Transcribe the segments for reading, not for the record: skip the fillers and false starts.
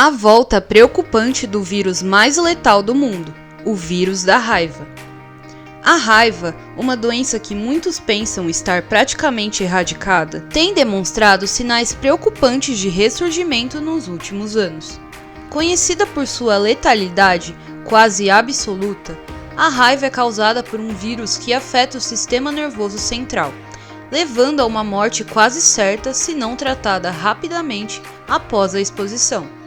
A volta preocupante do vírus mais letal do mundo, o vírus da raiva. A raiva, uma doença que muitos pensam estar praticamente erradicada, tem demonstrado sinais preocupantes de ressurgimento nos últimos anos. Conhecida por sua letalidade quase absoluta, a raiva é causada por um vírus que afeta o sistema nervoso central, levando a uma morte quase certa se não tratada rapidamente após a exposição.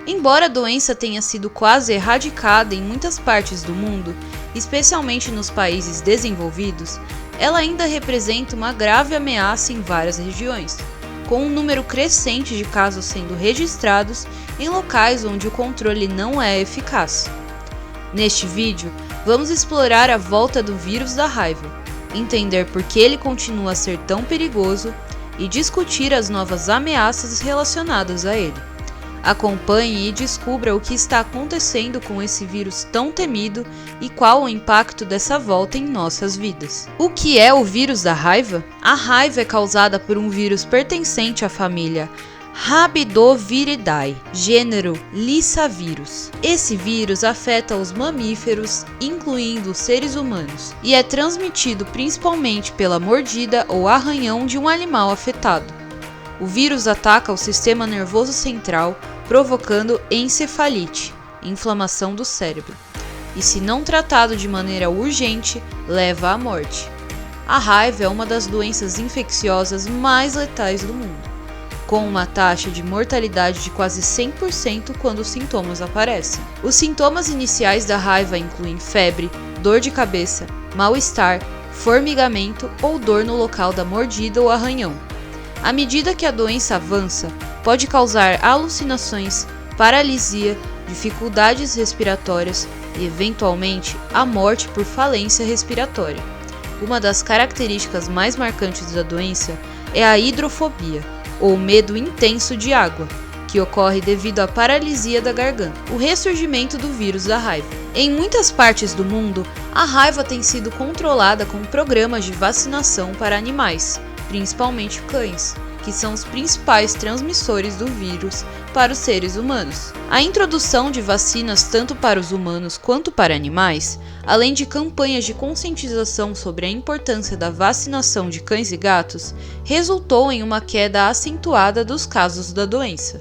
Embora a doença tenha sido quase erradicada em muitas partes do mundo, especialmente nos países desenvolvidos, ela ainda representa uma grave ameaça em várias regiões, com um número crescente de casos sendo registrados em locais onde o controle não é eficaz. Neste vídeo, vamos explorar a volta do vírus da raiva, entender por que ele continua a ser tão perigoso e discutir as novas ameaças relacionadas a ele. Acompanhe e descubra o que está acontecendo com esse vírus tão temido e qual o impacto dessa volta em nossas vidas. O que é o vírus da raiva? A raiva é causada por um vírus pertencente à família Rabidoviridae, gênero Lyssavirus. Esse vírus afeta os mamíferos, incluindo os seres humanos, e é transmitido principalmente pela mordida ou arranhão de um animal afetado. O vírus ataca o sistema nervoso central, provocando encefalite, inflamação do cérebro, e se não tratado de maneira urgente, leva à morte. A raiva é uma das doenças infecciosas mais letais do mundo, com uma taxa de mortalidade de quase 100% quando os sintomas aparecem. Os sintomas iniciais da raiva incluem febre, dor de cabeça, mal-estar, formigamento ou dor no local da mordida ou arranhão. À medida que a doença avança, pode causar alucinações, paralisia, dificuldades respiratórias e, eventualmente, a morte por falência respiratória. Uma das características mais marcantes da doença é a hidrofobia, ou medo intenso de água, que ocorre devido à paralisia da garganta, o ressurgimento do vírus da raiva. Em muitas partes do mundo, a raiva tem sido controlada com programas de vacinação para animais, principalmente cães, que são os principais transmissores do vírus para os seres humanos. A introdução de vacinas tanto para os humanos quanto para animais, além de campanhas de conscientização sobre a importância da vacinação de cães e gatos, resultou em uma queda acentuada dos casos da doença.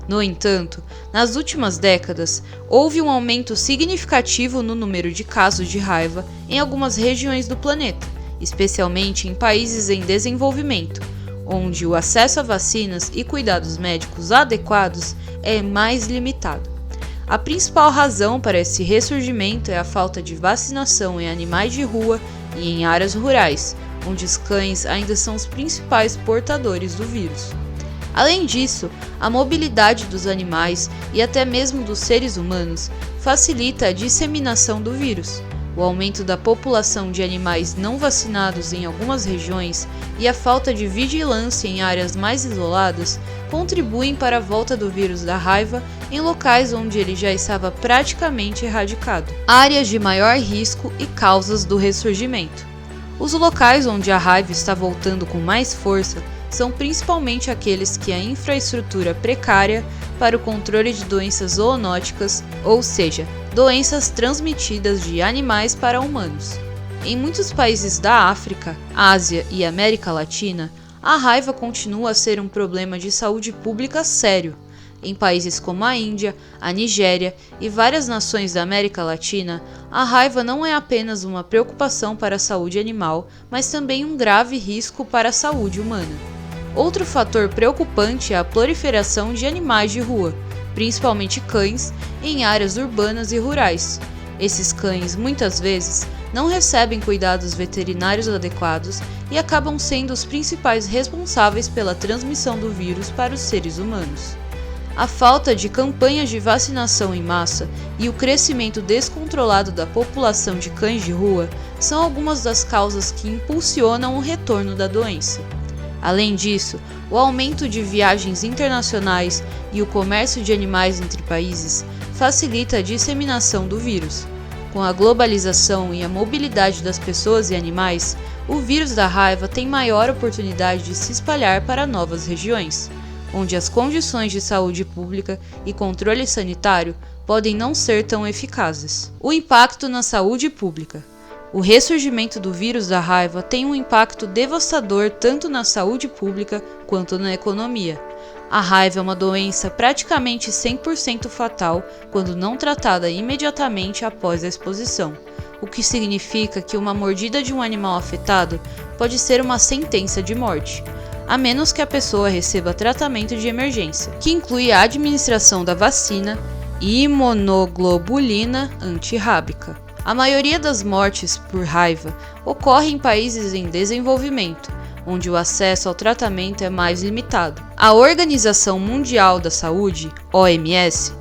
No entanto, nas últimas décadas, houve um aumento significativo no número de casos de raiva em algumas regiões do planeta, especialmente em países em desenvolvimento, onde o acesso a vacinas e cuidados médicos adequados é mais limitado. A principal razão para esse ressurgimento é a falta de vacinação em animais de rua e em áreas rurais, onde os cães ainda são os principais portadores do vírus. Além disso, a mobilidade dos animais e até mesmo dos seres humanos facilita a disseminação do vírus. O aumento da população de animais não vacinados em algumas regiões e a falta de vigilância em áreas mais isoladas contribuem para a volta do vírus da raiva em locais onde ele já estava praticamente erradicado. Áreas de maior risco e causas do ressurgimento. Os locais onde a raiva está voltando com mais força são principalmente aqueles que a infraestrutura precária para o controle de doenças zoonóticas, ou seja, doenças transmitidas de animais para humanos. Em muitos países da África, Ásia e América Latina, a raiva continua a ser um problema de saúde pública sério. Em países como a Índia, a Nigéria e várias nações da América Latina, a raiva não é apenas uma preocupação para a saúde animal, mas também um grave risco para a saúde humana. Outro fator preocupante é a proliferação de animais de rua, principalmente cães, em áreas urbanas e rurais. Esses cães, muitas vezes, não recebem cuidados veterinários adequados e acabam sendo os principais responsáveis pela transmissão do vírus para os seres humanos. A falta de campanhas de vacinação em massa e o crescimento descontrolado da população de cães de rua são algumas das causas que impulsionam o retorno da doença. Além disso, o aumento de viagens internacionais e o comércio de animais entre países facilita a disseminação do vírus. Com a globalização e a mobilidade das pessoas e animais, o vírus da raiva tem maior oportunidade de se espalhar para novas regiões. onde as condições de saúde pública e controle sanitário podem não ser tão eficazes. O impacto na saúde pública. O ressurgimento do vírus da raiva tem um impacto devastador tanto na saúde pública quanto na economia. A raiva é uma doença praticamente 100% fatal quando não tratada imediatamente após a exposição, o que significa que uma mordida de um animal afetado pode ser uma sentença de morte, a menos que a pessoa receba tratamento de emergência, que inclui a administração da vacina imunoglobulina antirrábica. A maioria das mortes por raiva ocorre em países em desenvolvimento, onde o acesso ao tratamento é mais limitado. A Organização Mundial da Saúde, OMS,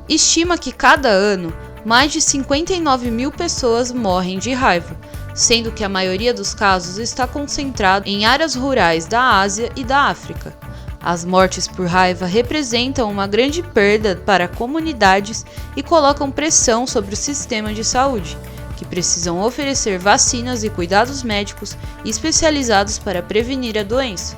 estima que cada ano mais de 59 mil pessoas morrem de raiva, sendo que a maioria dos casos está concentrada em áreas rurais da Ásia e da África. As mortes por raiva representam uma grande perda para comunidades e colocam pressão sobre o sistema de saúde, que precisam oferecer vacinas e cuidados médicos especializados para prevenir a doença.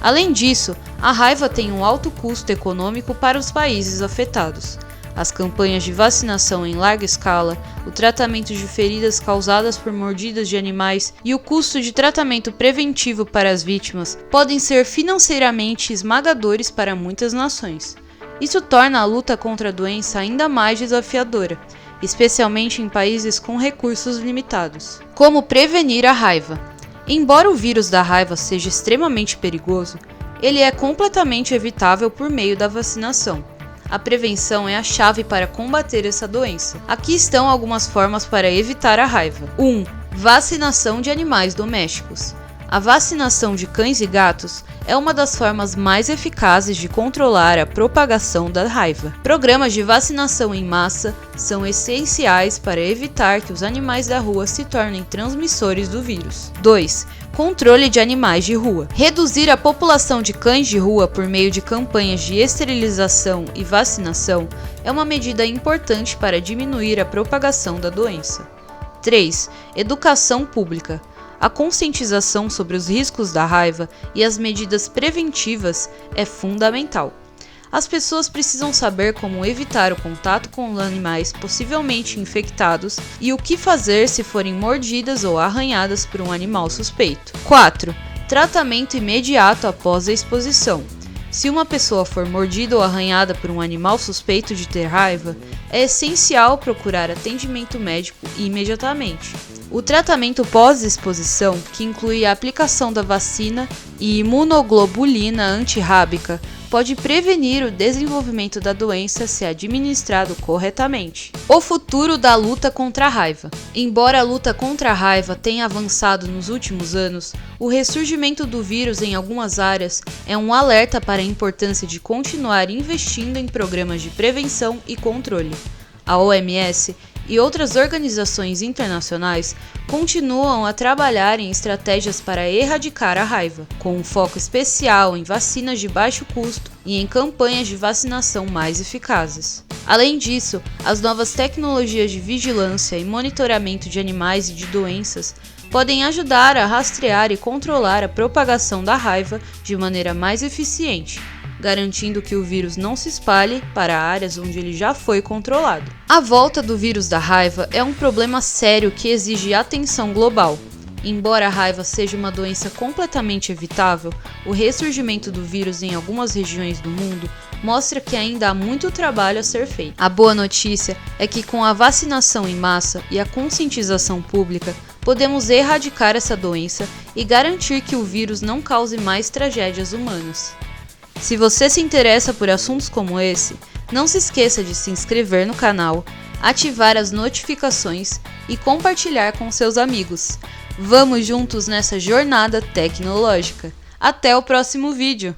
Além disso, a raiva tem um alto custo econômico para os países afetados. As campanhas de vacinação em larga escala, o tratamento de feridas causadas por mordidas de animais e o custo de tratamento preventivo para as vítimas podem ser financeiramente esmagadores para muitas nações. Isso torna a luta contra a doença ainda mais desafiadora, especialmente em países com recursos limitados. Como prevenir a raiva? Embora o vírus da raiva seja extremamente perigoso, ele é completamente evitável por meio da vacinação. A prevenção é a chave para combater essa doença. Aqui estão algumas formas para evitar a raiva. 1. Vacinação de animais domésticos. A vacinação de cães e gatos é uma das formas mais eficazes de controlar a propagação da raiva. Programas de vacinação em massa são essenciais para evitar que os animais da rua se tornem transmissores do vírus. 2. Controle de animais de rua. Reduzir a população de cães de rua por meio de campanhas de esterilização e vacinação é uma medida importante para diminuir a propagação da doença. 3. Educação pública. A conscientização sobre os riscos da raiva e as medidas preventivas é fundamental. As pessoas precisam saber como evitar o contato com animais possivelmente infectados e o que fazer se forem mordidas ou arranhadas por um animal suspeito. 4. Tratamento imediato após a exposição. Se uma pessoa for mordida ou arranhada por um animal suspeito de ter raiva, é essencial procurar atendimento médico imediatamente. O tratamento pós-exposição, que inclui a aplicação da vacina e imunoglobulina antirrábica, pode prevenir o desenvolvimento da doença se administrado corretamente. O futuro da luta contra a raiva. Embora a luta contra a raiva tenha avançado nos últimos anos, o ressurgimento do vírus em algumas áreas é um alerta para a importância de continuar investindo em programas de prevenção e controle. A OMS e outras organizações internacionais continuam a trabalhar em estratégias para erradicar a raiva, com um foco especial em vacinas de baixo custo e em campanhas de vacinação mais eficazes. Além disso, as novas tecnologias de vigilância e monitoramento de animais e de doenças podem ajudar a rastrear e controlar a propagação da raiva de maneira mais eficiente, garantindo que o vírus não se espalhe para áreas onde ele já foi controlado. A volta do vírus da raiva é um problema sério que exige atenção global. Embora a raiva seja uma doença completamente evitável, o ressurgimento do vírus em algumas regiões do mundo mostra que ainda há muito trabalho a ser feito. A boa notícia é que com a vacinação em massa e a conscientização pública, podemos erradicar essa doença e garantir que o vírus não cause mais tragédias humanas. Se você se interessa por assuntos como esse, não se esqueça de se inscrever no canal, ativar as notificações e compartilhar com seus amigos. Vamos juntos nessa jornada tecnológica. Até o próximo vídeo!